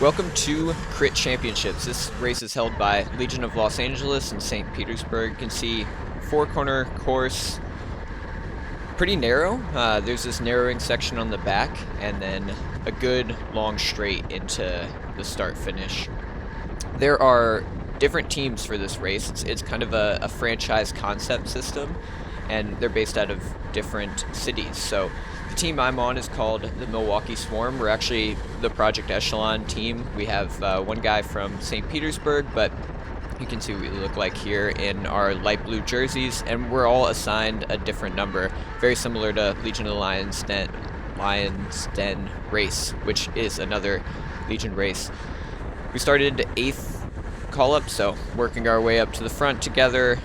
Welcome to Crit Championships. This race is held by Legion of Los Angeles and St. Petersburg. You can see four-corner course, pretty narrow. There's this narrowing section on the back, and then a good long straight into the start-finish. There are different teams for this race. It's kind of a franchise concept system, and they're based out of different cities. So the team I'm on is called the Milwaukee Swarm. We're actually the Project Echelon team. We have one guy from St. Petersburg, but you can see what we look like here in our light blue jerseys, and we're all assigned a different number, very similar to Legion of the Lion's Den race, which is another Legion race. We started 8th call-up, so working our way up to the front together.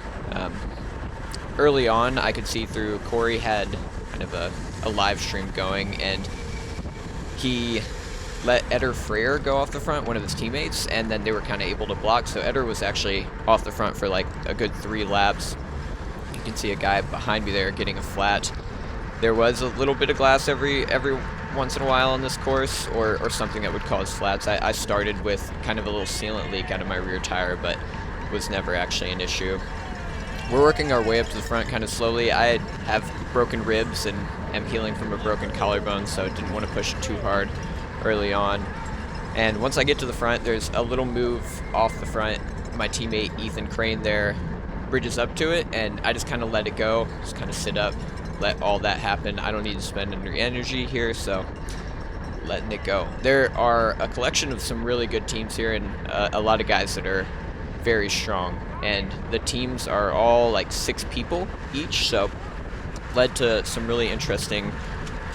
Early on, I could see through Corey had kind of a live stream going, and he let Eder Freyr go off the front, one of his teammates, and then they were kind of able to block, so Eder was actually off the front for like a good 3 laps. You can see a guy behind me there getting a flat. There was a little bit of glass every once in a while on this course, or something that would cause flats. I started with kind of a little sealant leak out of my rear tire, but was never actually an issue. We're working our way up to the front kind of slowly. I have broken ribs and am healing from a broken collarbone, so didn't want to push it too hard early on. And once I get to the front, there's a little move off the front. My teammate Ethan Crane there bridges up to it, and I just kind of let it go, just kind of sit up, let all that happen. I don't need to spend any energy here, so letting it go. There are a collection of some really good teams here, and a lot of guys that are very strong, and the teams are all like 6 people each, so led to some really interesting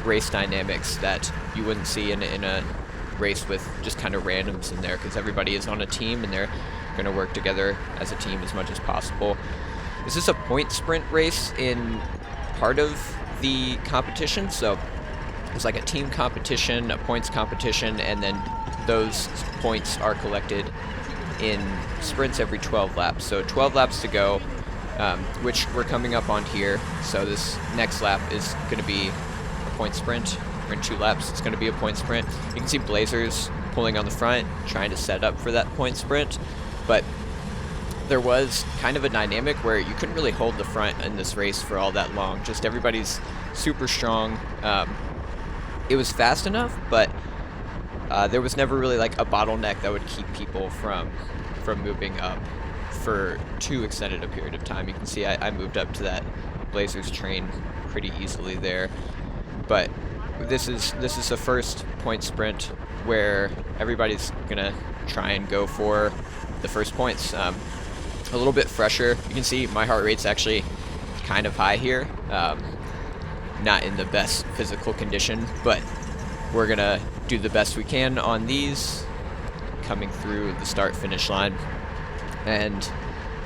race dynamics that you wouldn't see in a race with just kind of randoms in there, because everybody is on a team and they're going to work together as a team as much as possible. This is a point sprint race in part of the competition, so it's like a team competition, a points competition, and then those points are collected in sprints every 12 laps. So 12 laps to go, which we're coming up on here. So this next lap is going to be a point sprint. We're in 2 laps. It's going to be a point sprint. You can see Blazers pulling on the front, trying to set up for that point sprint. But there was kind of a dynamic where you couldn't really hold the front in this race for all that long. Just everybody's super strong. It was fast enough, but there was never really like a bottleneck that would keep people from moving up for too extended a period of time. You can see I moved up to that Blazers train pretty easily there. But this is the first point sprint where everybody's gonna try and go for the first points. A little bit fresher. You can see my heart rate's actually kind of high here. Not in the best physical condition, but we're gonna do the best we can on these coming through the start-finish line. And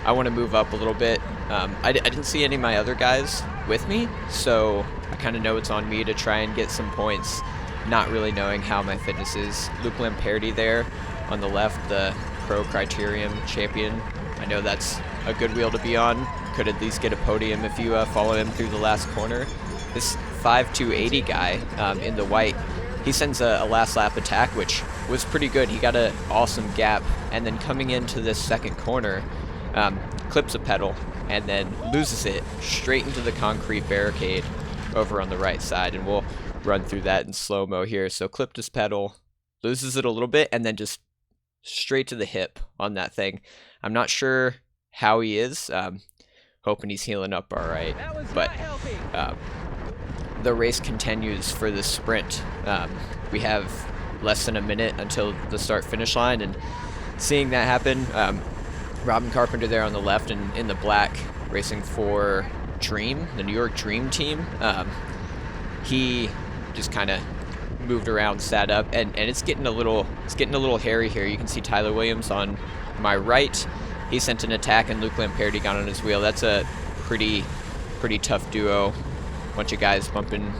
I want to move up a little bit. I didn't see any of my other guys with me, so I kind of know it's on me to try and get some points, not really knowing how my fitness is. Luke Lamperti there on the left, the Pro Criterium champion. I know that's a good wheel to be on. Could at least get a podium if you follow him through the last corner. This 5'2" guy in the white, he sends a last lap attack, which was pretty good. He got an awesome gap, and then coming into this second corner, clips a pedal, and then loses it straight into the concrete barricade over on the right side, and we'll run through that in slow-mo here. So clipped his pedal, loses it a little bit, and then just straight to the hip on that thing. I'm not sure how he is, hoping he's healing up all right, but the race continues for this sprint. We have less than a minute until the start-finish line, and seeing that happen, Robin Carpenter there on the left and in the black, racing for Dream, the New York Dream team. He just kind of moved around, sat up, and it's getting a little hairy here. You can see Tyler Williams on my right. He sent an attack, and Luke Lamperti got on his wheel. That's a pretty tough duo. Bunch of guys bumping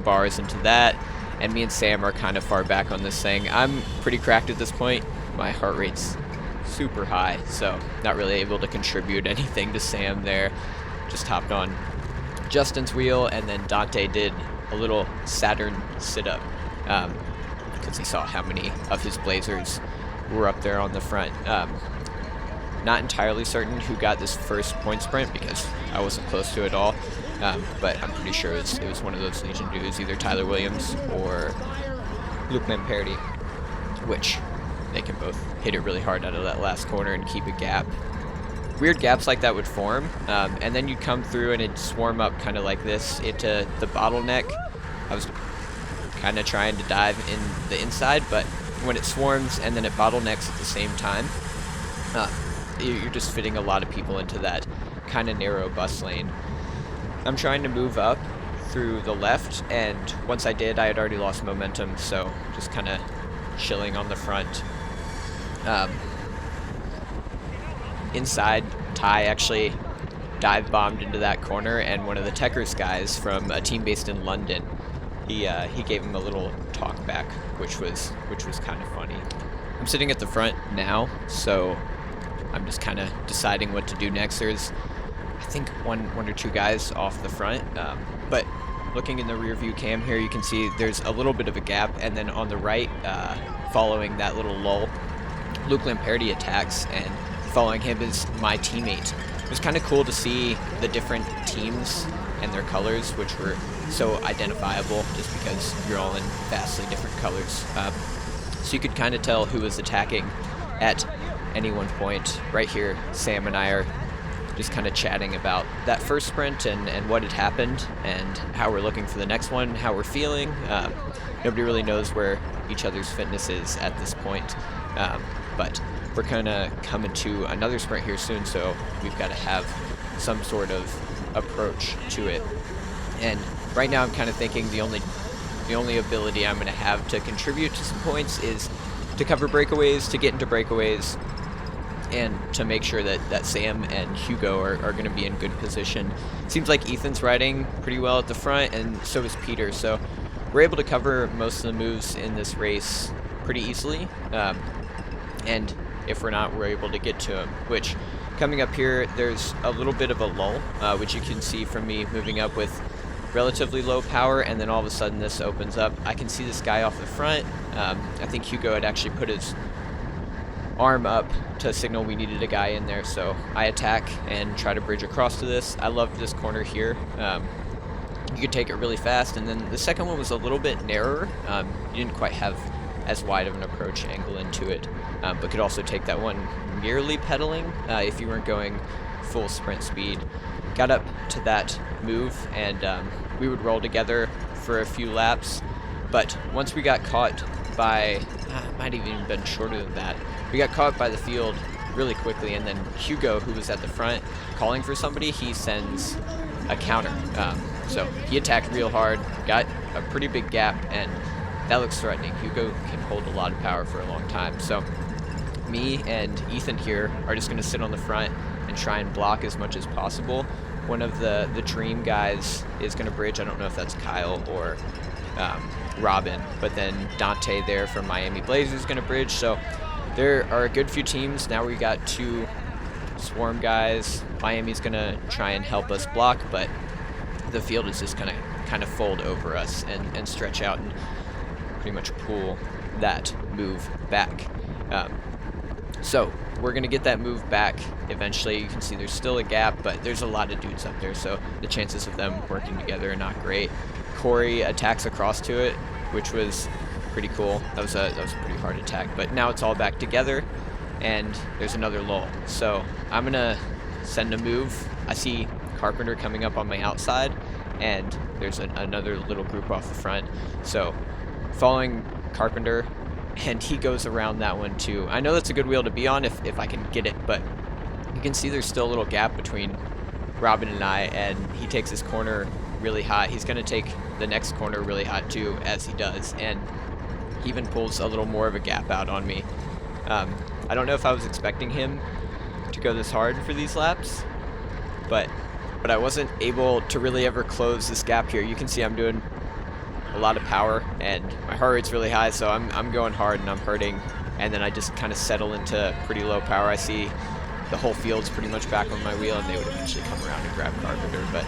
bars into that, and me and Sam are kind of far back on this thing. I'm pretty cracked at this point. My heart rate's super high, so not really able to contribute anything to Sam there. Just hopped on Justin's wheel, and then Dante did a little Saturn sit-up. because he saw how many of his Blazers were up there on the front. Not entirely certain who got this first point sprint because I wasn't close to it at all, but I'm pretty sure it was one of those Legion dudes, either Tyler Williams or Luke Lamperti, which they can both hit it really hard out of that last corner and keep a gap. Weird gaps like that would form, and then you'd come through and it'd swarm up kind of like this into the bottleneck. I was kind of trying to dive in the inside, but when it swarms and then it bottlenecks at the same time, you're just fitting a lot of people into that kind of narrow bus lane. I'm trying to move up through the left, and once I did, I had already lost momentum, so just kind of chilling on the front. Inside, Ty actually dive bombed into that corner, and one of the Techers guys from a team based in London, he gave him a little talk back, which was kind of funny. I'm sitting at the front now, so I'm just kind of deciding what to do next. There's, I think, one or two guys off the front, but looking in the rear view cam here, you can see there's a little bit of a gap, and then on the right, following that little lull, Luke Lamperti attacks, and following him is my teammate. It was kind of cool to see the different teams and their colors, which were so identifiable just because you're all in vastly different colors. So you could kind of tell who was attacking at any one point. Right here, Sam and I are just kind of chatting about that first sprint and what had happened and how we're looking for the next one, how we're feeling. Nobody really knows where each other's fitness is at this point, but we're kind of coming to another sprint here soon, so we've got to have some sort of approach to it. And right now I'm kind of thinking the only ability I'm going to have to contribute to some points is to cover breakaways, to get into breakaways, and to make sure that Sam and Hugo are going to be in good position. Seems like Ethan's riding pretty well at the front, and so is Peter, so we're able to cover most of the moves in this race pretty easily, and if we're not, we're able to get to him, which coming up here, there's a little bit of a lull, which you can see from me moving up with relatively low power, and then all of a sudden this opens up. I can see this guy off the front. I think Hugo had actually put his arm up to signal we needed a guy in there, so I attack and try to bridge across to this. I love this corner here. You could take it really fast, and then the second one was a little bit narrower. You didn't quite have as wide of an approach angle into it, but could also take that one nearly pedaling if you weren't going full sprint speed. Got up to that move, and we would roll together for a few laps, but once we got caught by, might have even been shorter than that, we got caught by the field really quickly, and then Hugo, who was at the front calling for somebody, he sends a counter. So he attacked real hard, got a pretty big gap, and that looks threatening. Hugo can hold a lot of power for a long time. So me and Ethan here are just going to sit on the front and try and block as much as possible. One of the Dream guys is going to bridge. I don't know if that's Kyle or Robin, but then Dante there from Miami Blazers is going to bridge. So there are a good few teams. Now we got two Swarm guys. Miami's going to try and help us block, but the field is just going to kind of fold over us and stretch out and pretty much pull that move back. So we're going to get that move back eventually. You can see there's still a gap, but there's a lot of dudes up there, so the chances of them working together are not great. Corey attacks across to it, which was pretty cool. That was a pretty hard attack, but now it's all back together, and there's another lull. So I'm going to send a move. I see Carpenter coming up on my outside, and there's another little group off the front. So following Carpenter, and he goes around that one too. I know that's a good wheel to be on if I can get it, but you can see there's still a little gap between Robin and I, and he takes his corner really hot. He's going to take the next corner really hot too, as he does, and he even pulls a little more of a gap out on me. I don't know if I was expecting him to go this hard for these laps, but I wasn't able to really ever close this gap here. You can see I'm doing a lot of power, and my heart rate's really high, so I'm going hard and I'm hurting, and then I just kind of settle into pretty low power. I see the whole field's pretty much back on my wheel, and they would eventually come around and grab Carpenter, but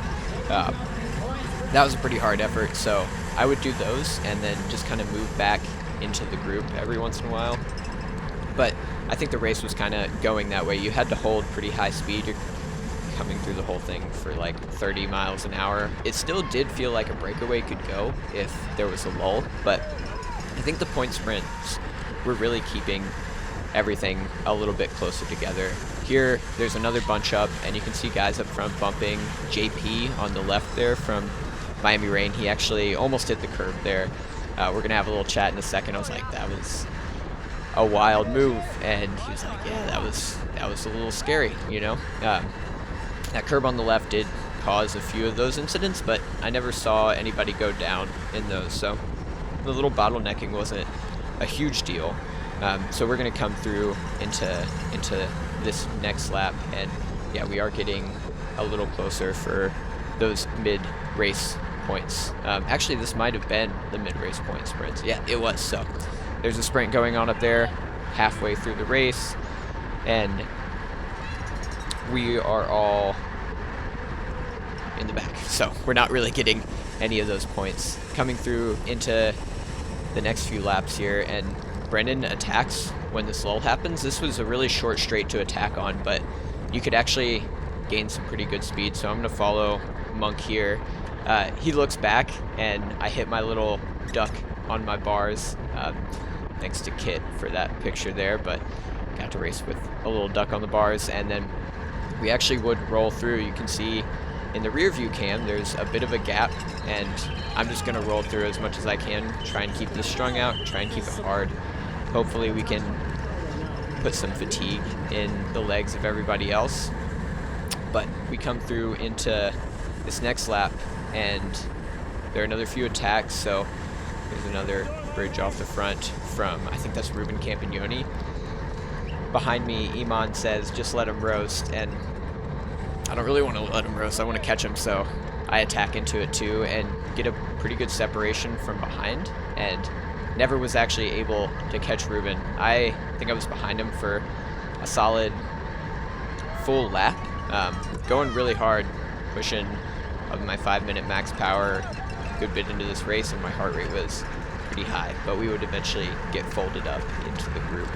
that was a pretty hard effort. So I would do those and then just kind of move back into the group every once in a while. But I think the race was kind of going that way. You had to hold pretty high speed. You're coming through the whole thing for like 30 miles an hour. It still did feel like a breakaway could go if there was a lull, but I think the point sprints were really keeping everything a little bit closer together. Here, there's another bunch up, and you can see guys up front bumping. JP on the left there from Miami Rain, he actually almost hit the curb there. We're going to have a little chat in a second. I was like, that was a wild move, and he was like, yeah, that was a little scary, you know? That curb on the left did cause a few of those incidents, but I never saw anybody go down in those, so the little bottlenecking wasn't a huge deal. So we're going to come through into this next lap, and yeah, we are getting a little closer for those mid-race points. Actually, this might have been the mid-race point sprints. Yeah, it was. So there's a sprint going on up there halfway through the race, and we are all in the back, so we're not really getting any of those points. Coming through into the next few laps here, and Brendan attacks when this lull happens. This was a really short straight to attack on, but you could actually gain some pretty good speed, so I'm going to follow Monk here. He looks back, and I hit my little duck on my bars. Thanks to Kit for that picture there, but got to race with a little duck on the bars, and then we actually would roll through. You can see in the rear view cam there's a bit of a gap, and I'm just going to roll through as much as I can, try and keep this strung out, try and keep it hard. Hopefully we can put some fatigue in the legs of everybody else. But we come through into this next lap, and there are another few attacks, so there's another bridge off the front from, I think that's Ruben Campagnoni. Behind me, Iman says, just let him roast, and I don't really want to let him roast. I want to catch him, so I attack into it too and get a pretty good separation from behind, and never was actually able to catch Ruben. I think I was behind him for a solid full lap, going really hard, pushing of my 5-minute max power a good bit into this race, and my heart rate was pretty high, but we would eventually get folded up into the group.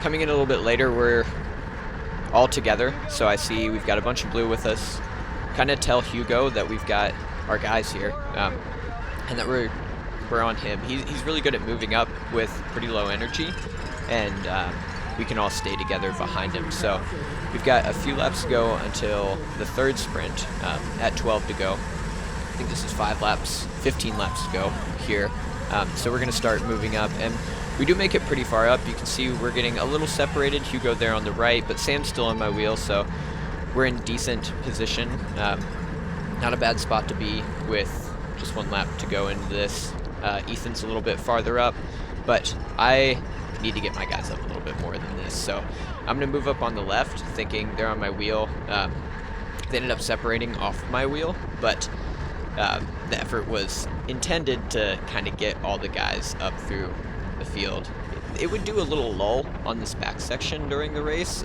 Coming in a little bit later, we're all together, so I see we've got a bunch of blue with us. Kind of tell Hugo that we've got our guys here, and that we're on him. He's really good at moving up with pretty low energy, and we can all stay together behind him. So we've got a few laps to go until the third sprint, at 12 to go. I think this is 15 laps to go here. So we're going to start moving up, and we do make it pretty far up. You can see we're getting a little separated. Hugo there on the right, but Sam's still on my wheel, so we're in decent position. Not a bad spot to be with just one lap to go into this. Ethan's a little bit farther up, but I need to get my guys up a little bit more than this, so I'm going to move up on the left, thinking they're on my wheel. They ended up separating off my wheel, but the effort was intended to kind of get all the guys up through the field. It would do a little lull on this back section during the race,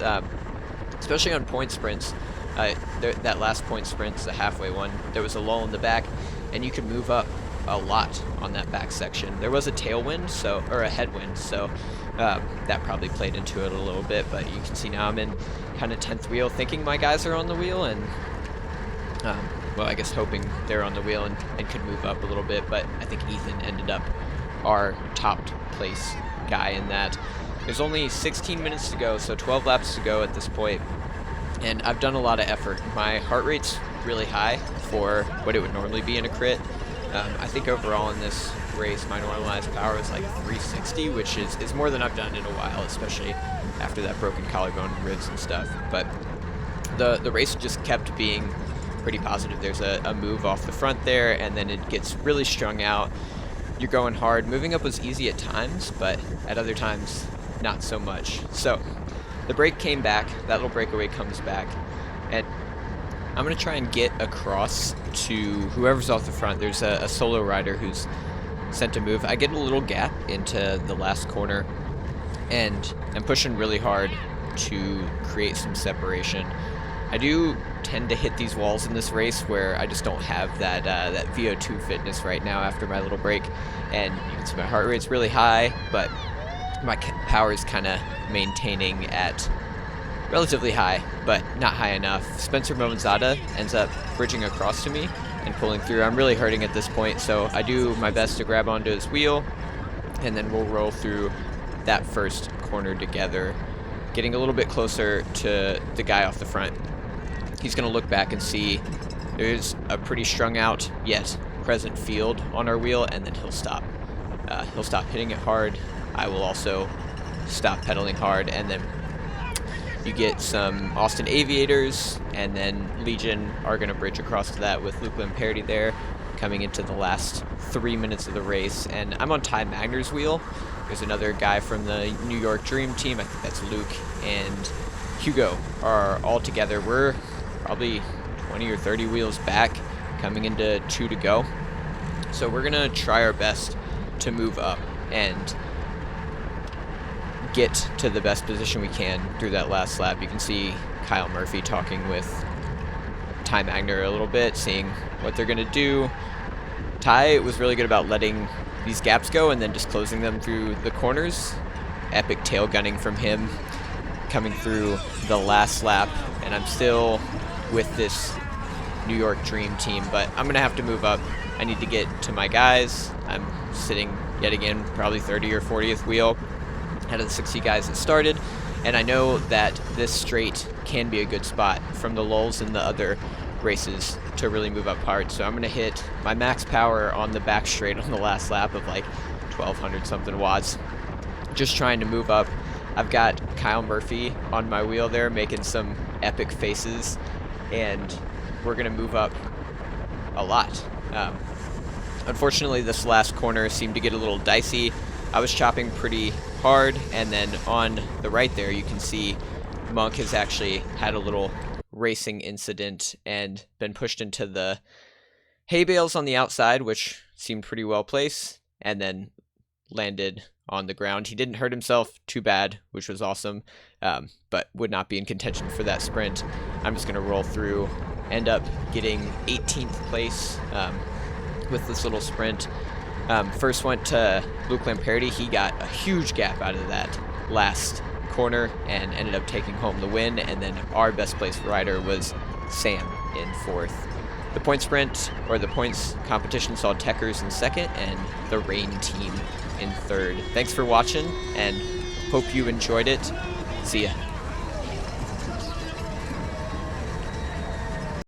especially on point sprints. That last point sprint, the halfway one, there was a lull in the back, and you could move up a lot on that back section. There was a tailwind, or a headwind, so that probably played into it a little bit, but you can see now I'm in kind of 10th wheel, thinking my guys are on the wheel, and well, I guess hoping they're on the wheel and could move up a little bit, but I think Ethan ended up our top place guy in that. There's only 16 minutes to go, so 12 laps to go at this point, and I've done a lot of effort. My heart rate's really high for what it would normally be in a crit. I think overall in this race, my normalized power is like 360, which is more than I've done in a while, especially after that broken collarbone and ribs and stuff. But the race just kept being pretty positive. There's a move off the front there, and then it gets really strung out. You're going hard. Moving up was easy at times, but at other times, not so much. So the break came back. That little breakaway comes back, and I'm going to try and get across to whoever's off the front. There's a solo rider who's sent to move. I get a little gap into the last corner, and I'm pushing really hard to create some separation. I do tend to hit these walls in this race where I just don't have that that VO2 fitness right now after my little break, and you can see my heart rate's really high, but my power is kind of maintaining at relatively high, but not high enough. Spencer Moenzada ends up bridging across to me and pulling through. I'm really hurting at this point, so I do my best to grab onto his wheel, and then we'll roll through that first corner together, getting a little bit closer to the guy off the front. He's going to look back and see there's a pretty strung out yet present field on our wheel, and then he'll stop. He'll stop hitting it hard. I will also stop pedaling hard, and then you get some Austin Aviators, and then Legion are going to bridge across to that with Luke Lamperti there, coming into the last 3 minutes of the race. And I'm on Ty Magner's wheel. There's another guy from the New York Dream Team, I think that's Luke, and Hugo are all together. We're probably 20 or 30 wheels back, coming into 2 to go. So we're going to try our best to move up and get to the best position we can through that last lap. You can see Kyle Murphy talking with Ty Magner a little bit, seeing what they're going to do. Ty was really good about letting these gaps go and then just closing them through the corners. Epic tail gunning from him coming through the last lap, and I'm still with this New York Dream Team, but I'm going to have to move up. I need to get to my guys. I'm sitting yet again probably 30 or 40th wheel out of the 60 guys that started, and I know that this straight can be a good spot from the lulls in the other races to really move up hard. So I'm going to hit my max power on the back straight on the last lap of like 1200 something watts, just trying to move up. I've got Kyle Murphy on my wheel there making some epic faces, and we're going to move up a lot. Unfortunately, this last corner seemed to get a little dicey. I was chopping pretty hard, and then on the right there you can see Monk has actually had a little racing incident and been pushed into the hay bales on the outside, which seemed pretty well placed, and then landed on the ground. He didn't hurt himself too bad, which was awesome, but would not be in contention for that sprint. I'm just going to roll through, end up getting 18th place with this little sprint. First went to Luke Lamperti. He got a huge gap out of that last corner and ended up taking home the win. And then our best placed rider was Sam in 4th. The point sprint, or the points competition, saw Techers in 2nd and the Rain Team in 3rd. Thanks for watching, and hope you enjoyed it. See ya.